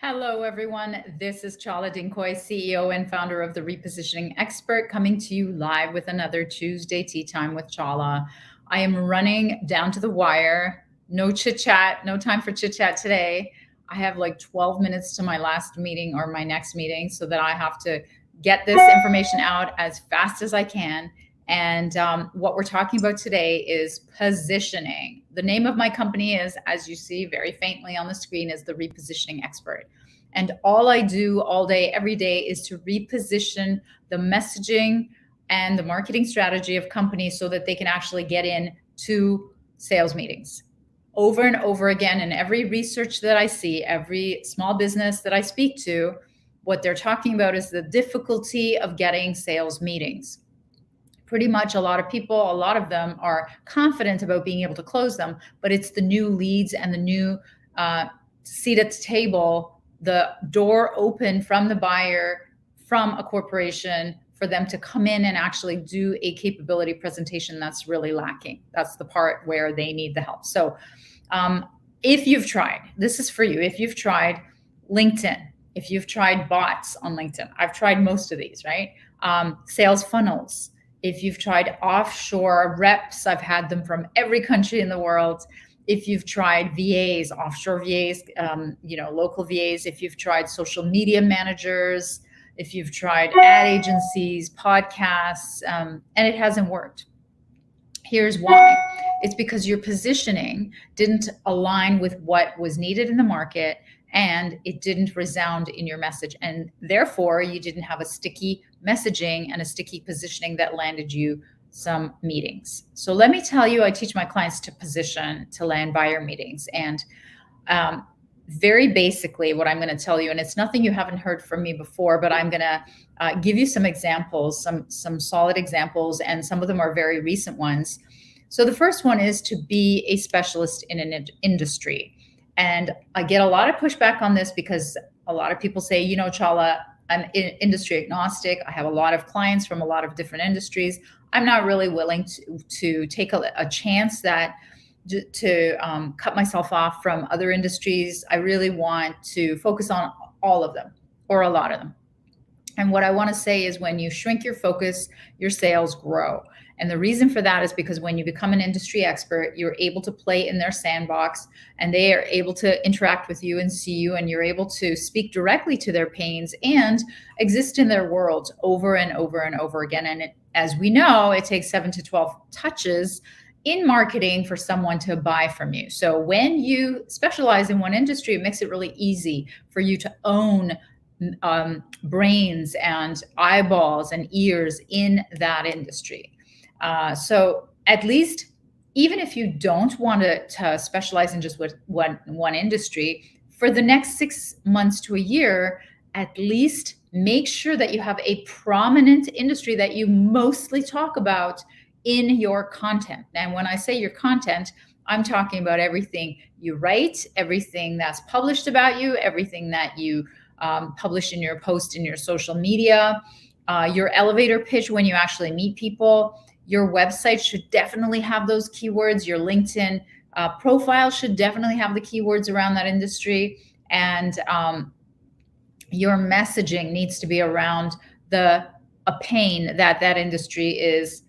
Hello, everyone. This is Chala, CEO and founder of the Repositioning Expert, coming to you live with another Tuesday Tea Time with Chala. I am running down to the wire. No chit chat, no time for chit chat today. I have like 12 minutes to my last meeting or my next meeting, so that I have to get this information out as fast as I can. And what we're talking about today is positioning. The name of my company is, as you see very faintly on the screen, is the Repositioning Expert. And all I do all day, every day, is to reposition the messaging and the marketing strategy of companies so that they can actually get into sales meetings. Over and over again, in every research that I see, every small business that I speak to, what they're talking about is the difficulty of getting sales meetings. Pretty much a lot of people, a lot of them are confident about being able to close them, but it's the new leads and the new seat at the table, the door open from the buyer, from a corporation, for them to come in and actually do a capability presentation, that's really lacking. That's the part where they need the help. So if you've tried, this is for you. If you've tried LinkedIn, if you've tried bots on LinkedIn, I've tried most of these, right? Sales funnels. If you've tried offshore reps, I've had them from every country in the world. If you've tried VAs, offshore VAs, local VAs, if you've tried social media managers, if you've tried ad agencies, podcasts, and it hasn't worked. Here's why. It's because your positioning didn't align with what was needed in the market, and it didn't resound in your message. And therefore, you didn't have a sticky messaging and a sticky positioning that landed you some meetings. So let me tell you, I teach my clients to position to land buyer meetings. And very basically, what I'm going to tell you, and it's nothing you haven't heard from me before, but I'm going to give you some examples, some solid examples, and some of them are very recent ones. So the first one is to be a specialist in an industry. And I get a lot of pushback on this because a lot of people say, Chala, I'm industry agnostic. I have a lot of clients from a lot of different industries. I'm not really willing to take a chance to cut myself off from other industries. I really want to focus on all of them or a lot of them. And what I want to say is, when you shrink your focus, your sales grow. And the reason for that is because when you become an industry expert, you're able to play in their sandbox, and they are able to interact with you and see you, and you're able to speak directly to their pains and exist in their world over and over and over again. And as we know, it takes 7 to 12 touches in marketing for someone to buy from you. So when you specialize in one industry, it makes it really easy for you to own brains and eyeballs and ears in that industry. So at least, even if you don't want to specialize in just one industry, for the next 6 months to a year, at least make sure that you have a prominent industry that you mostly talk about in your content. And when I say your content, I'm talking about everything you write, everything that's published about you, everything that you publish in your post in your social media, your elevator pitch when you actually meet people. Your website should definitely have those keywords. Your LinkedIn profile should definitely have the keywords around that industry. And your messaging needs to be around a pain that industry is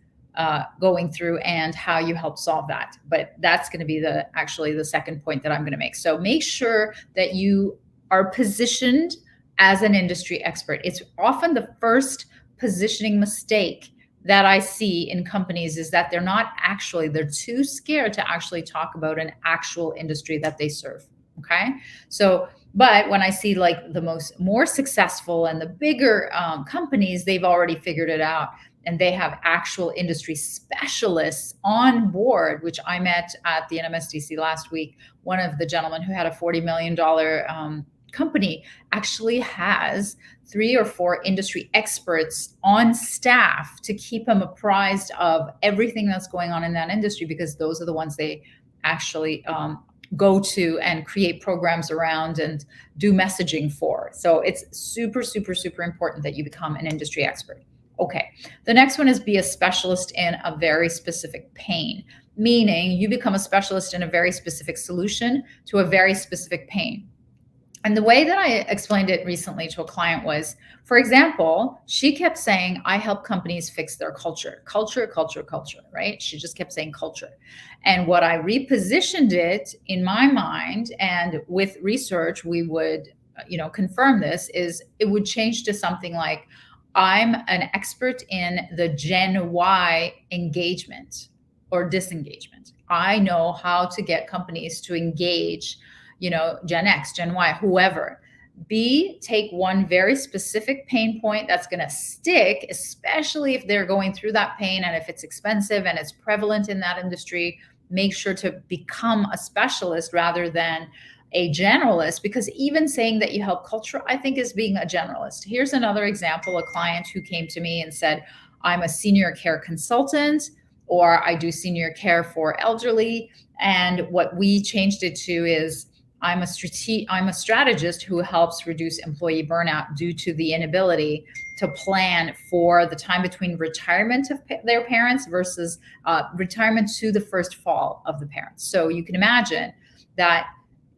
going through and how you help solve that. But that's going to be actually the second point that I'm going to make. So make sure that you are positioned as an industry expert. It's often the first positioning mistake that I see in companies, is that they're too scared to actually talk about an actual industry that they serve. Okay. So, but when I see like the more successful and the bigger companies, they've already figured it out, and they have actual industry specialists on board, which I met at the NMSDC last week. One of the gentlemen who had a $40 million company actually has 3 or 4 industry experts on staff to keep him apprised of everything that's going on in that industry, because those are the ones they actually go to and create programs around and do messaging for. So it's super, super, super important that you become an industry expert. Okay, the next one is be a specialist in a very specific pain, meaning you become a specialist in a very specific solution to a very specific pain. And the way that I explained it recently to a client was, for example, she kept saying, I help companies fix their culture, culture, culture, culture, right? She just kept saying culture. And what I repositioned it in my mind, and with research, we would, confirm this, is it would change to something like, I'm an expert in the Gen Y engagement or disengagement. I know how to get companies to engage, Gen X, Gen Y, whoever. B, take one very specific pain point that's going to stick, especially if they're going through that pain and if it's expensive and it's prevalent in that industry. Make sure to become a specialist rather than a generalist, because even saying that you help culture, I think, is being a generalist. Here's another example: a client who came to me and said, I'm a senior care consultant, or I do senior care for elderly. And what we changed it to is, I'm a strategist who helps reduce employee burnout due to the inability to plan for the time between retirement of their parents versus retirement to the first fall of the parents. So you can imagine that,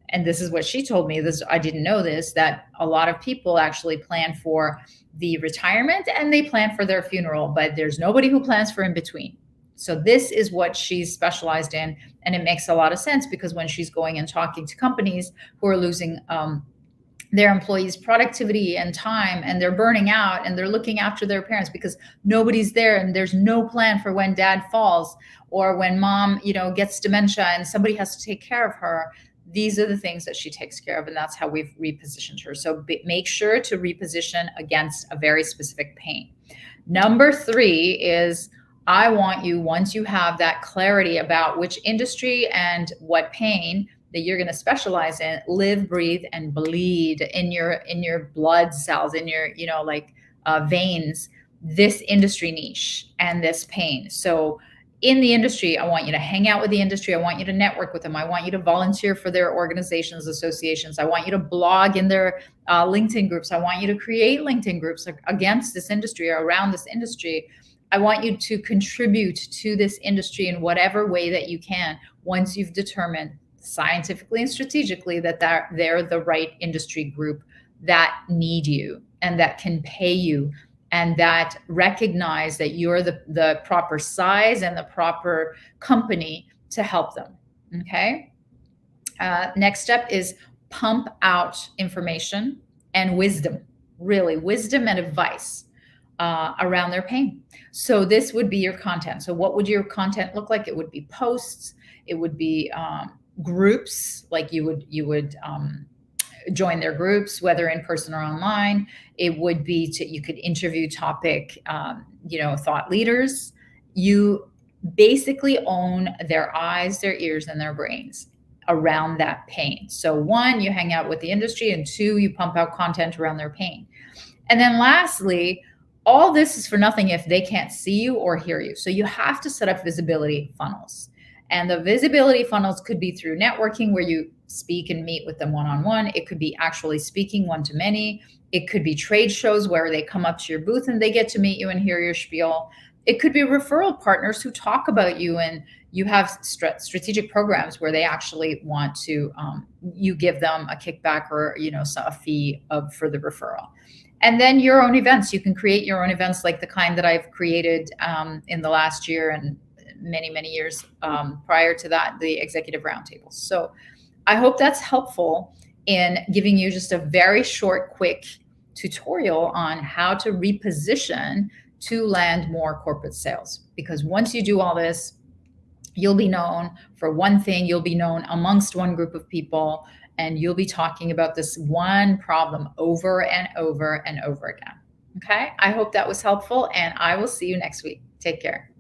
and this is what she told me, this, I didn't know this, that a lot of people actually plan for the retirement and they plan for their funeral, but there's nobody who plans for in between. So this is what she's specialized in. And it makes a lot of sense, because when she's going and talking to companies who are losing their employees' productivity and time, and they're burning out, and they're looking after their parents because nobody's there, and there's no plan for when dad falls or when mom, gets dementia and somebody has to take care of her. These are the things that she takes care of, and that's how we've repositioned her. So make sure to reposition against a very specific pain. Number 3 is, I want you, once you have that clarity about which industry and what pain that you're going to specialize in, live, breathe, and bleed in your blood cells, in your, veins, this industry niche and this pain. So in the industry, I want you to hang out with the industry. I want you to network with them. I want you to volunteer for their organizations, associations. I want you to blog in their LinkedIn groups. I want you to create LinkedIn groups against this industry or around this industry. I want you to contribute to this industry in whatever way that you can, once you've determined scientifically and strategically that they're the right industry group that need you and that can pay you, and that recognize that you're the proper size and the proper company to help them. Okay. Next step is pump out information and wisdom, really wisdom and advice around their pain. So this would be your content. So what would your content look like? It would be posts. It would be groups, like you would join their groups, whether in person or online. It would be you could interview topic, thought leaders. You basically own their eyes, their ears, and their brains around that pain. So 1, you hang out with the industry, and 2, you pump out content around their pain. And then lastly, all this is for nothing if they can't see you or hear you. So you have to set up visibility funnels. And the visibility funnels could be through networking, where you speak and meet with them one-on-one. It could be actually speaking one-to-many. It could be trade shows where they come up to your booth and they get to meet you and hear your spiel. It could be referral partners who talk about you, and you have strategic programs where they actually want to, you give them a kickback or, a fee for the referral. And then your own events. You can create your own events, like the kind that I've created in the last year and many, many years prior to that, the executive roundtables. So I hope that's helpful in giving you just a very short, quick tutorial on how to reposition to land more corporate sales. Because once you do all this, you'll be known for one thing, you'll be known amongst one group of people, and you'll be talking about this one problem over and over and over again. Okay, I hope that was helpful, and I will see you next week. Take care.